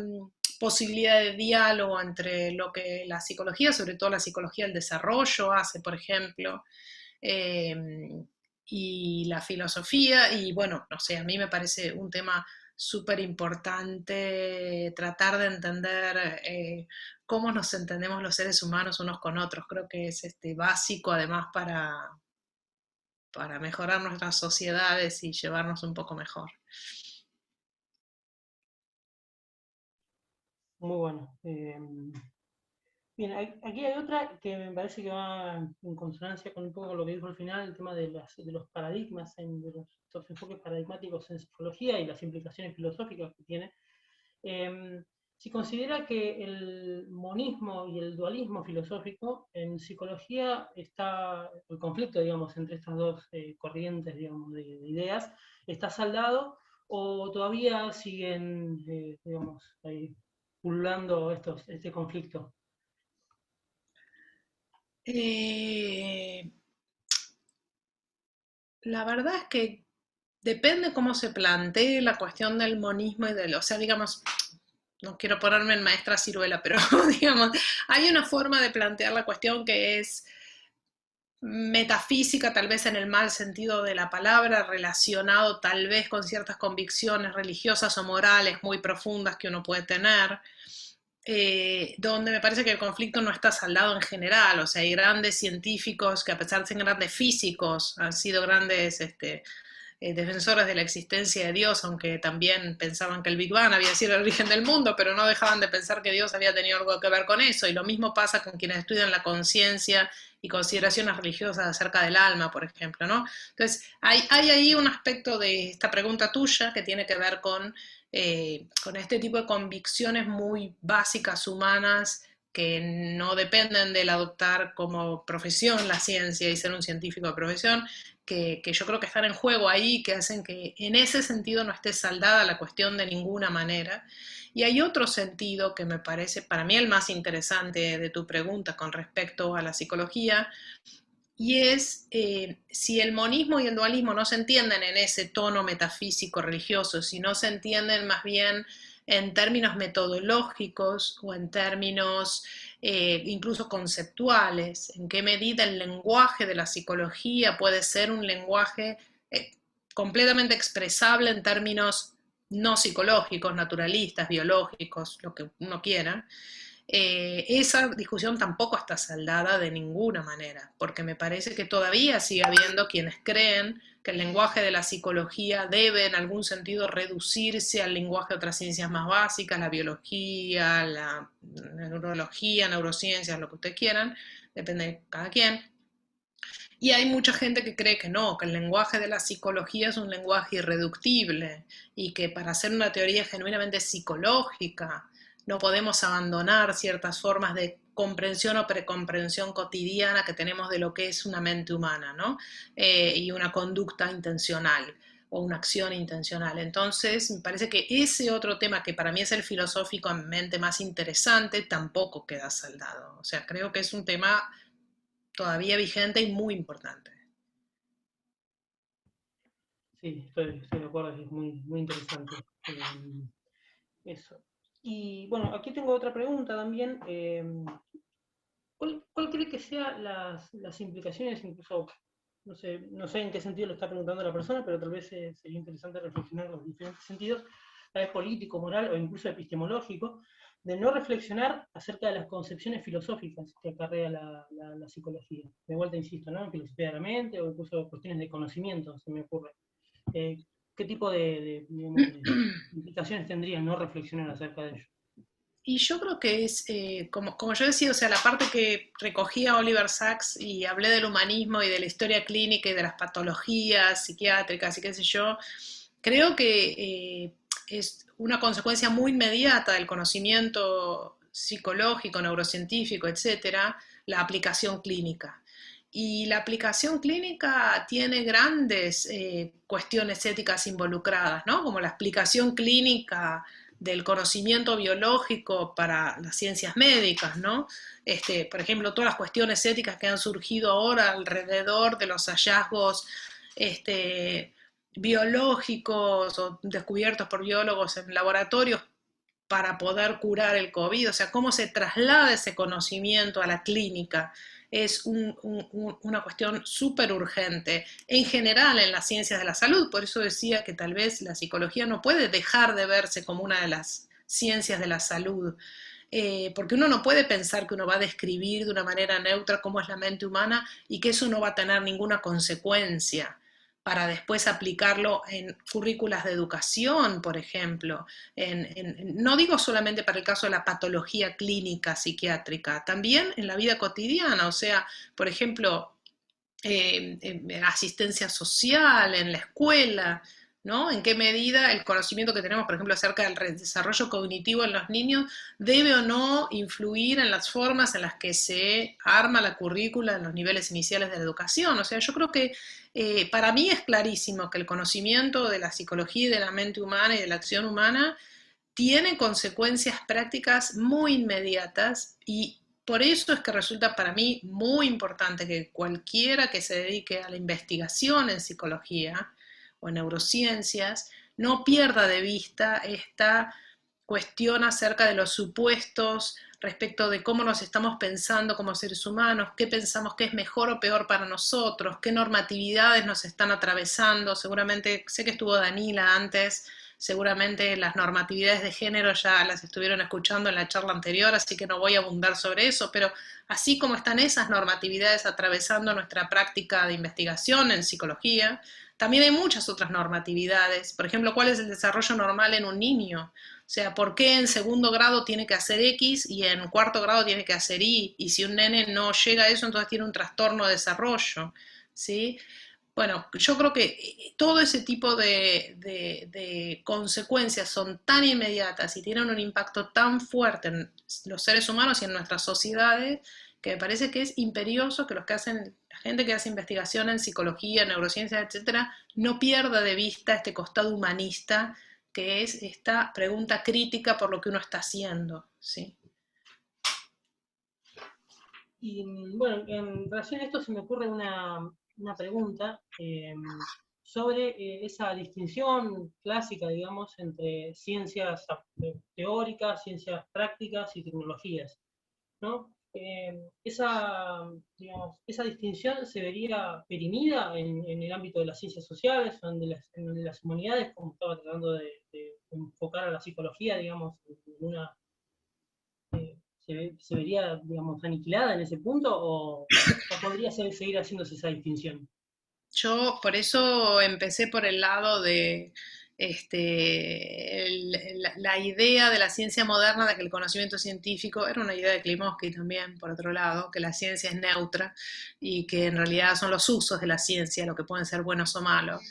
posibilidad de diálogo entre lo que la psicología, sobre todo la psicología del desarrollo, hace, por ejemplo, eh, y la filosofía, y bueno, no sé, a mí me parece un tema súper importante tratar de entender cómo nos entendemos los seres humanos unos con otros. Creo que es básico además para mejorar nuestras sociedades y llevarnos un poco mejor. Muy bueno. Bien, aquí hay otra que me parece que va en consonancia con un poco lo que dijo al final, el tema de los paradigmas, estos enfoques paradigmáticos en psicología y las implicaciones filosóficas que tiene. Si considera que el monismo y el dualismo filosófico en psicología está, el conflicto, digamos, entre estas dos corrientes, digamos, de ideas, está saldado o todavía siguen, digamos, ahí pululando este conflicto. Eh, la verdad es que depende cómo se plantee la cuestión del monismo y o sea, digamos, no quiero ponerme en maestra ciruela, pero digamos, hay una forma de plantear la cuestión que es metafísica, tal vez en el mal sentido de la palabra, relacionado tal vez con ciertas convicciones religiosas o morales muy profundas que uno puede tener, donde me parece que el conflicto no está saldado en general, o sea, hay grandes científicos que a pesar de ser grandes físicos, han sido grandes defensores de la existencia de Dios, aunque también pensaban que el Big Bang había sido el origen del mundo, pero no dejaban de pensar que Dios había tenido algo que ver con eso. Y lo mismo pasa con quienes estudian la conciencia y consideraciones religiosas acerca del alma, por ejemplo, ¿no? Entonces, hay ahí un aspecto de esta pregunta tuya que tiene que ver con este tipo de convicciones muy básicas humanas que no dependen del adoptar como profesión la ciencia y ser un científico de profesión, que yo creo que están en juego ahí, que hacen que en ese sentido no esté saldada la cuestión de ninguna manera. Y hay otro sentido que me parece para mí el más interesante de tu pregunta con respecto a la psicología, y es si el monismo y el dualismo no se entienden en ese tono metafísico religioso, si no se entienden más bien en términos metodológicos o en términos incluso conceptuales, en qué medida el lenguaje de la psicología puede ser un lenguaje eh, completamente expresable en términos no psicológicos, naturalistas, biológicos, lo que uno quiera. Esa discusión tampoco está saldada de ninguna manera, porque me parece que todavía sigue habiendo quienes creen que el lenguaje de la psicología debe en algún sentido reducirse al lenguaje de otras ciencias más básicas, la biología, la neurología, neurociencias, lo que ustedes quieran, depende de cada quien. Y hay mucha gente que cree que no, que el lenguaje de la psicología es un lenguaje irreductible y que para hacer una teoría genuinamente psicológica no podemos abandonar ciertas formas de comprensión o precomprensión cotidiana que tenemos de lo que es una mente humana, ¿no? Y una conducta intencional o una acción intencional. Entonces, me parece que ese otro tema que para mí es el filosóficamente más interesante tampoco queda saldado. O sea, creo que es un tema todavía vigente y muy importante. Sí, estoy de acuerdo, es muy interesante eso. Y bueno, aquí tengo otra pregunta también. ¿Cuál cree que sean las implicaciones, incluso, no sé en qué sentido lo está preguntando la persona, pero tal vez sería interesante reflexionar los diferentes sentidos, tal vez político, moral o incluso epistemológico, de no reflexionar acerca de las concepciones filosóficas que acarrea la psicología? De vuelta, insisto, ¿no? Filosofía de la mente o incluso cuestiones de conocimiento, se me ocurre. Eh, ¿Qué tipo digamos, de implicaciones tendría no reflexionar acerca de ello? Y yo creo que es, como yo decía, o sea, la parte que recogía Oliver Sacks y hablé del humanismo y de la historia clínica y de las patologías psiquiátricas y qué sé yo, creo que es una consecuencia muy inmediata del conocimiento psicológico, neurocientífico, etcétera, la aplicación clínica. Y la aplicación clínica tiene grandes cuestiones éticas involucradas, ¿no? Como la explicación clínica del conocimiento biológico para las ciencias médicas, ¿no? Por ejemplo, todas las cuestiones éticas que han surgido ahora alrededor de los hallazgos biológicos o descubiertos por biólogos en laboratorios para poder curar el COVID, o sea, cómo se traslada ese conocimiento a la clínica es una cuestión súper urgente en general en las ciencias de la salud. Por eso decía que tal vez la psicología no puede dejar de verse como una de las ciencias de la salud, porque uno no puede pensar que uno va a describir de una manera neutra cómo es la mente humana y que eso no va a tener ninguna consecuencia para después aplicarlo en currículas de educación, por ejemplo. No digo solamente para el caso de la patología clínica psiquiátrica, también en la vida cotidiana, o sea, por ejemplo, en asistencia social, en la escuela, ¿no? En qué medida el conocimiento que tenemos, por ejemplo, acerca del desarrollo cognitivo en los niños debe o no influir en las formas en las que se arma la currícula en los niveles iniciales de la educación. O sea, yo creo que para mí es clarísimo que el conocimiento de la psicología y de la mente humana y de la acción humana tiene consecuencias prácticas muy inmediatas y por eso es que resulta para mí muy importante que cualquiera que se dedique a la investigación en psicología o en neurociencias no pierda de vista esta cuestión acerca de los supuestos respecto de cómo nos estamos pensando como seres humanos, qué pensamos que es mejor o peor para nosotros, qué normatividades nos están atravesando. Seguramente, sé que estuvo Danila antes, seguramente las normatividades de género ya las estuvieron escuchando en la charla anterior, así que no voy a abundar sobre eso, pero así como están esas normatividades atravesando nuestra práctica de investigación en psicología, también hay muchas otras normatividades. Por ejemplo, ¿cuál es el desarrollo normal en un niño? O sea, ¿por qué en segundo grado tiene que hacer X y en cuarto grado tiene que hacer Y? Y si un nene no llega a eso, entonces tiene un trastorno de desarrollo, ¿sí? Bueno, yo creo que todo ese tipo de consecuencias son tan inmediatas y tienen un impacto tan fuerte en los seres humanos y en nuestras sociedades que me parece que es imperioso que los que hacen, la gente que hace investigación en psicología, neurociencia, etcétera, no pierda de vista este costado humanista que es esta pregunta crítica por lo que uno está haciendo, ¿sí? Y bueno, en relación a esto se me ocurre una pregunta sobre esa distinción clásica, digamos, entre ciencias teóricas, ciencias prácticas y tecnologías, ¿no? Digamos, esa distinción se vería perimida en el ámbito de las ciencias sociales o en de las humanidades, como estaba tratando de enfocar a la psicología, digamos, en una se vería, digamos, aniquilada en ese punto o podría seguir haciéndose esa distinción? Yo por eso empecé por el lado de la idea de la ciencia moderna de que el conocimiento científico era una idea de Klimovsky también, por otro lado, que la ciencia es neutra y que en realidad son los usos de la ciencia lo que pueden ser buenos o malos.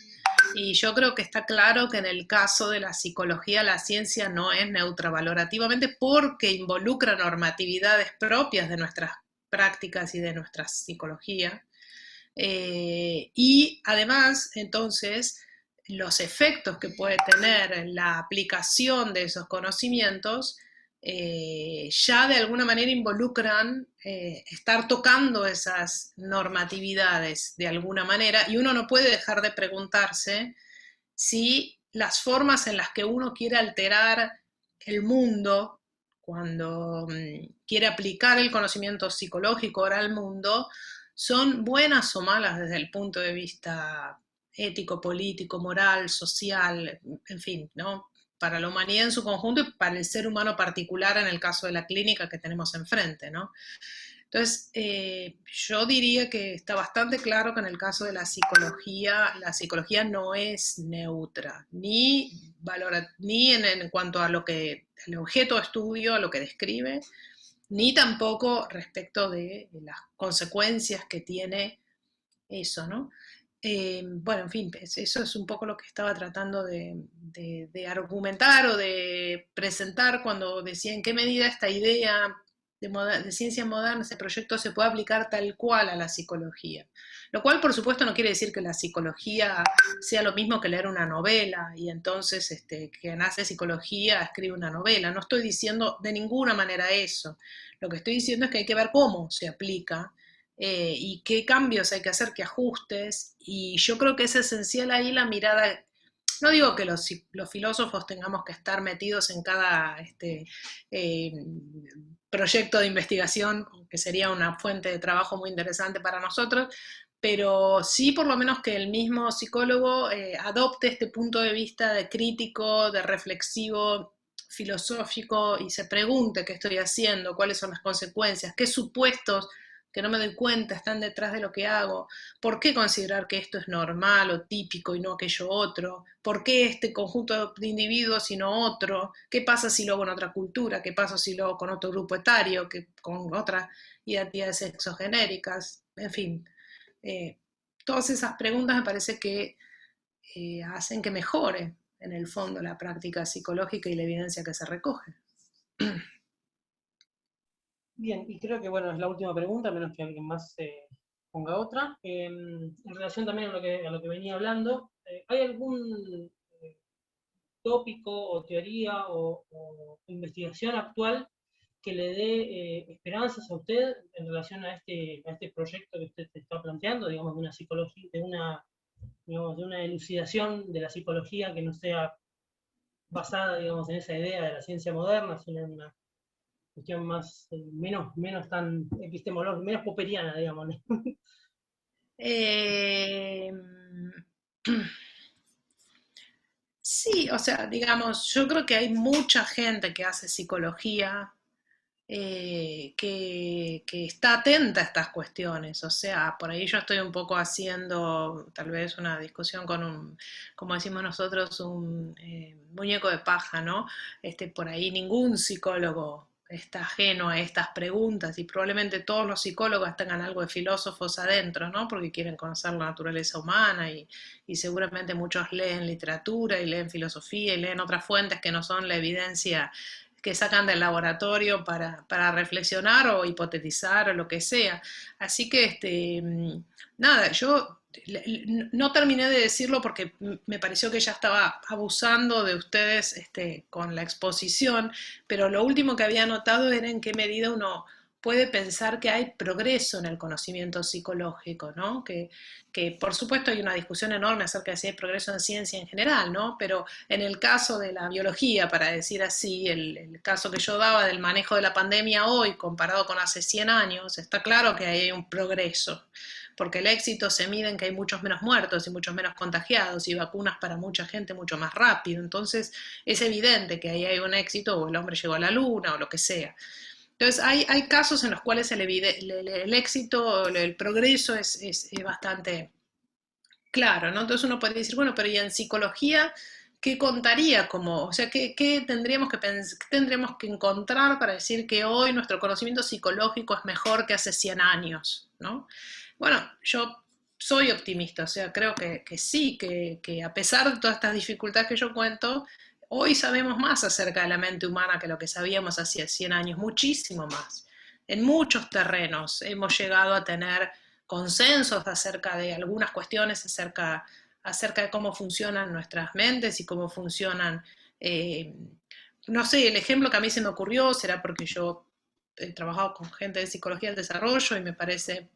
Y yo creo que está claro que en el caso de la psicología la ciencia no es neutra valorativamente porque involucra normatividades propias de nuestras prácticas y de nuestra psicología y además, entonces, los efectos que puede tener la aplicación de esos conocimientos ya de alguna manera involucran estar tocando esas normatividades de alguna manera y uno no puede dejar de preguntarse si las formas en las que uno quiere alterar el mundo cuando quiere aplicar el conocimiento psicológico ahora al mundo son buenas o malas desde el punto de vista ético, político, moral, social, en fin, ¿no? Para la humanidad en su conjunto y para el ser humano particular en el caso de la clínica que tenemos enfrente, ¿no? Entonces, yo diría que está bastante claro que en el caso de la psicología no es neutra, ni, valora, ni en cuanto a lo que el objeto de estudio, a lo que describe, ni tampoco respecto de las consecuencias que tiene eso, ¿no? Bueno, en fin, eso es un poco lo que estaba tratando de argumentar o de presentar cuando decía en qué medida esta idea de ciencia moderna, ese proyecto se puede aplicar tal cual a la psicología. Lo cual, por supuesto, no quiere decir que la psicología sea lo mismo que leer una novela y entonces quien hace psicología escribe una novela. No estoy diciendo de ninguna manera eso. Lo que estoy diciendo es que hay que ver cómo se aplica y qué cambios hay que hacer, qué ajustes. Y yo creo que es esencial ahí la mirada. No digo que los filósofos tengamos que estar metidos en cada eh, proyecto de investigación, que sería una fuente de trabajo muy interesante para nosotros, pero sí por lo menos que el mismo psicólogo adopte este punto de vista de crítico, de reflexivo, filosófico y se pregunte qué estoy haciendo, cuáles son las consecuencias, qué supuestos que no me doy cuenta están detrás de lo que hago, por qué considerar que esto es normal o típico y no aquello otro, por qué este conjunto de individuos y no otro, qué pasa si lo hago en otra cultura, qué pasa si lo hago con otro grupo etario, que con otras identidades exogenéricas, en fin. Eh, Todas esas preguntas me parece que hacen que mejore en el fondo la práctica psicológica y la evidencia que se recoge. Bien, y creo que bueno, es la última pregunta, a menos que alguien más ponga otra. En relación también a lo que venía hablando, ¿hay algún tópico o teoría o investigación actual que le dé esperanzas a usted en relación a este proyecto que usted está planteando, digamos, de una psicología, digamos, de una elucidación de la psicología que no sea basada, digamos, en esa idea de la ciencia moderna, sino en una cuestión más, menos tan epistemológica, menos popperiana, digamos, ¿no? Eh, sí, o sea, digamos, yo creo que hay mucha gente que hace psicología que está atenta a estas cuestiones. O sea, por ahí yo estoy un poco haciendo tal vez una discusión con un, como decimos nosotros, un muñeco de paja, ¿no? Por ahí ningún psicólogo está ajeno a estas preguntas y probablemente todos los psicólogos tengan algo de filósofos adentro, ¿no? Porque quieren conocer la naturaleza humana y seguramente muchos leen literatura y leen filosofía y leen otras fuentes que no son la evidencia que sacan del laboratorio para reflexionar o hipotetizar o lo que sea. Así que, nada, yo no terminé de decirlo porque me pareció que ya estaba abusando de ustedes con la exposición, pero lo último que había notado era en qué medida uno puede pensar que hay progreso en el conocimiento psicológico, ¿no? Que por supuesto hay una discusión enorme acerca de si hay progreso en ciencia en general, ¿no? Pero en el caso de la biología, para decir así, el caso que yo daba del manejo de la pandemia hoy comparado con hace 100 años, está claro que hay un progreso, porque el éxito se mide en que hay muchos menos muertos y muchos menos contagiados y vacunas para mucha gente mucho más rápido. Entonces es evidente que ahí hay un éxito, o el hombre llegó a la luna o lo que sea. Entonces, hay casos en los cuales el éxito, el progreso es bastante claro, ¿no? Entonces uno podría decir, bueno, pero ¿y en psicología qué contaría como, o sea, qué tendríamos que qué tendríamos que encontrar para decir que hoy nuestro conocimiento psicológico es mejor que hace 100 años, ¿no? Bueno, yo soy optimista, o sea, creo que sí, que a pesar de todas estas dificultades que yo cuento, hoy sabemos más acerca de la mente humana que lo que sabíamos hace 100 años, muchísimo más. En muchos terrenos hemos llegado a tener consensos acerca de algunas cuestiones, acerca de cómo funcionan nuestras mentes y cómo funcionan, eh, no sé, el ejemplo que a mí se me ocurrió será porque yo he trabajado con gente de psicología del desarrollo y me parece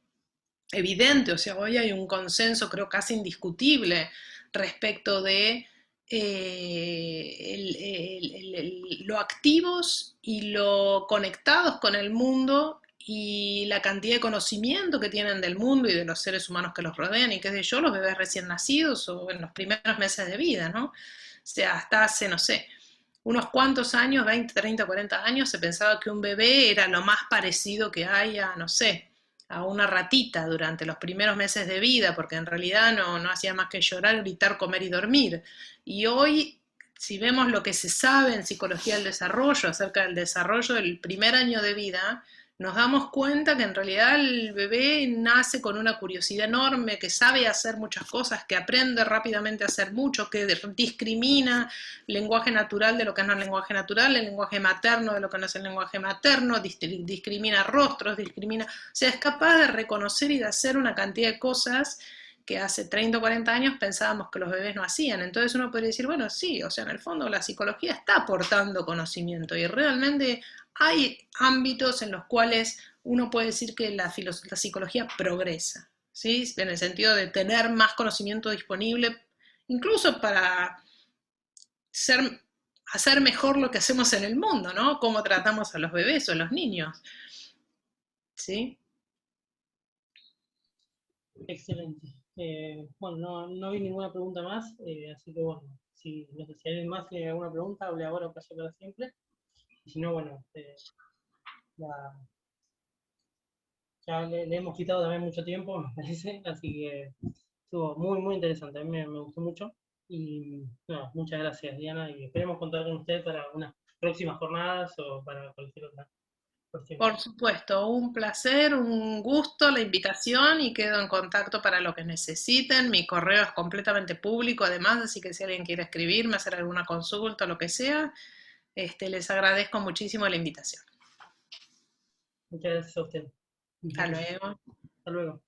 evidente, o sea, hoy hay un consenso creo casi indiscutible respecto de lo activos y lo conectados con el mundo y la cantidad de conocimiento que tienen del mundo y de los seres humanos que los rodean y qué sé yo, los bebés recién nacidos o en los primeros meses de vida, ¿no? O sea, hasta hace, no sé, unos cuantos años, 20, 30, 40 años, se pensaba que un bebé era lo más parecido que hay a, no sé, a una ratita durante los primeros meses de vida, porque en realidad no hacía más que llorar, gritar, comer y dormir. Y hoy, si vemos lo que se sabe en psicología del desarrollo, acerca del desarrollo del primer año de vida, nos damos cuenta que en realidad el bebé nace con una curiosidad enorme, que sabe hacer muchas cosas, que aprende rápidamente a hacer mucho, que discrimina lenguaje natural de lo que no es lenguaje natural, el lenguaje materno de lo que no es el lenguaje materno, discrimina rostros, discrimina, o sea, es capaz de reconocer y de hacer una cantidad de cosas que hace 30 o 40 años pensábamos que los bebés no hacían. Entonces uno podría decir, bueno, sí, o sea, en el fondo la psicología está aportando conocimiento y realmente hay ámbitos en los cuales uno puede decir que la psicología progresa, ¿sí? En el sentido de tener más conocimiento disponible, incluso para ser, hacer mejor lo que hacemos en el mundo, ¿no? Cómo tratamos a los bebés o a los niños, ¿sí? Excelente. Bueno, no vi ninguna pregunta más, así que bueno, si, no sé, si alguien más tiene alguna pregunta, hable ahora o calle para siempre. Y si no, bueno, la- ya le hemos quitado también mucho tiempo, me parece, así que estuvo muy interesante, a mí me gustó mucho. Y no, muchas gracias, Diana, y esperemos contar con usted para unas próximas jornadas o para cualquier otra cuestión. Por supuesto, un placer, un gusto la invitación y quedo en contacto para lo que necesiten. Mi correo es completamente público además, así que si alguien quiere escribirme, hacer alguna consulta o lo que sea, les agradezco muchísimo la invitación. Muchas gracias a usted. Hasta luego. Hasta luego.